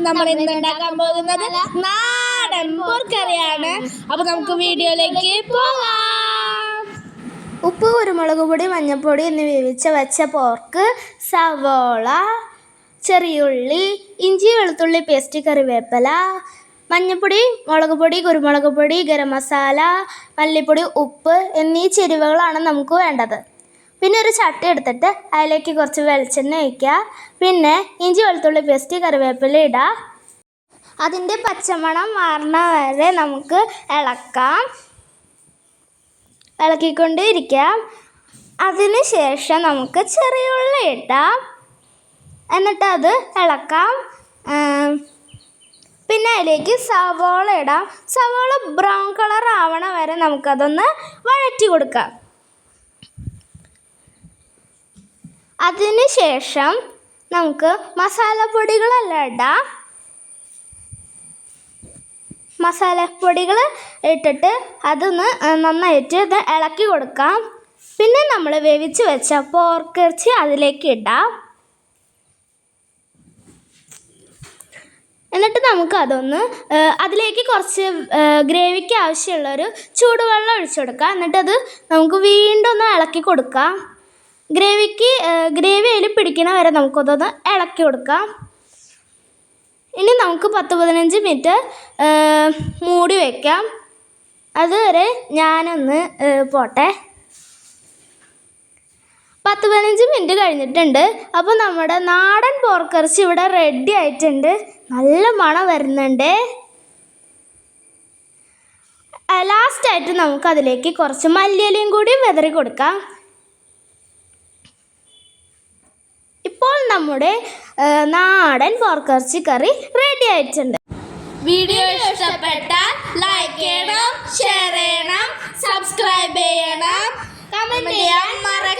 നമ്മൾ ഇന്ന് ഉണ്ടാക്കാൻ പോകുന്നത് നാടൻ പോർക്കറിയാണ്. അപ്പൊ നമുക്ക് വീഡിയോയിലേക്ക് പോകാം. ഉപ്പ്, കുരുമുളക് പൊടി, മഞ്ഞൾപ്പൊടി എന്നിവ വെച്ച പോർക്ക്, സവോള, ചെറിയുള്ളി, ഇഞ്ചി വെളുത്തുള്ളി പേസ്റ്റ്, കറിവേപ്പില, മഞ്ഞൾപ്പൊടി, മുളക് പൊടി, കുരുമുളക് പൊടി, ഗരം മസാല, മല്ലിപ്പൊടി, ഉപ്പ് എന്നീ ചേരുവകളാണ് നമുക്ക് വേണ്ടത്. പിന്നെ ഒരു ചട്ടി എടുത്തിട്ട് അതിലേക്ക് കുറച്ച് വെളിച്ചെണ്ണ ഒഴിക്കുക. പിന്നെ ഇഞ്ചി വെളുത്തുള്ളി പേസ്റ്റ്, കറിവേപ്പില ഇടുക. അതിൻ്റെ പച്ചമണം മാറുന്ന വരെ നമുക്ക് ഇളക്കിക്കൊണ്ട് ഇരിക്കാം. അതിന് ശേഷം നമുക്ക് ചെറിയുള്ളി ഇടാം. എന്നിട്ട് അത് ഇളക്കാം. പിന്നെ അതിലേക്ക് സവോള ഇടാം. സവോള ബ്രൗൺ കളർ ആവണ വരെ നമുക്കതൊന്ന് വഴറ്റി കൊടുക്കാം. അതിന് ശേഷം നമുക്ക് മസാലപ്പൊടികളെല്ലാം ഇടാം. മസാലപ്പൊടികൾ ഇട്ടിട്ട് അതൊന്ന് നന്നായിട്ട് ഇത് ഇളക്കി കൊടുക്കാം. പിന്നെ നമ്മൾ വേവിച്ച് വെച്ച പോർക്കിറച്ചി അതിലേക്ക് ഇടാം. എന്നിട്ട് നമുക്കതൊന്ന് അതിലേക്ക് കുറച്ച് ഗ്രേവിക്ക് ആവശ്യമുള്ളൊരു ചൂടുവെള്ളം ഒഴിച്ചു കൊടുക്കാം. എന്നിട്ടത് നമുക്ക് വീണ്ടും ഒന്ന് ഇളക്കി കൊടുക്കാം. ഗ്രേവി അതിൽ പിടിക്കണ വരെ നമുക്കതൊന്ന് ഇളക്കി കൊടുക്കാം. ഇനി നമുക്ക് 10-15 മിനിറ്റ് മൂടി വയ്ക്കാം. അതുവരെ ഞാനൊന്ന് പോട്ടെ. 10-15 മിനിറ്റ് കഴിഞ്ഞിട്ടുണ്ട്. അപ്പോൾ നമ്മുടെ നാടൻ പോർക്കിറച്ചി ഇവിടെ റെഡി ആയിട്ടുണ്ട്. നല്ല മണം വരുന്നുണ്ട്. ലാസ്റ്റായിട്ട് നമുക്കതിലേക്ക് കുറച്ച് മല്ലിയിലയും കൂടി വിതറി കൊടുക്കാം. ഇപ്പോൾ നമ്മുടെ നാടൻ പോർക്കിറച്ചി കറി റെഡി ആയിട്ടുണ്ട്. വീഡിയോ ഇഷ്ടപ്പെട്ടാൽ ലൈക്ക് ചെയ്യണം, ഷെയർ ചെയ്യണം, സബ്സ്ക്രൈബ് ചെയ്യണം, കമന്റ് ചെയ്യാൻ മറക്കരുത്.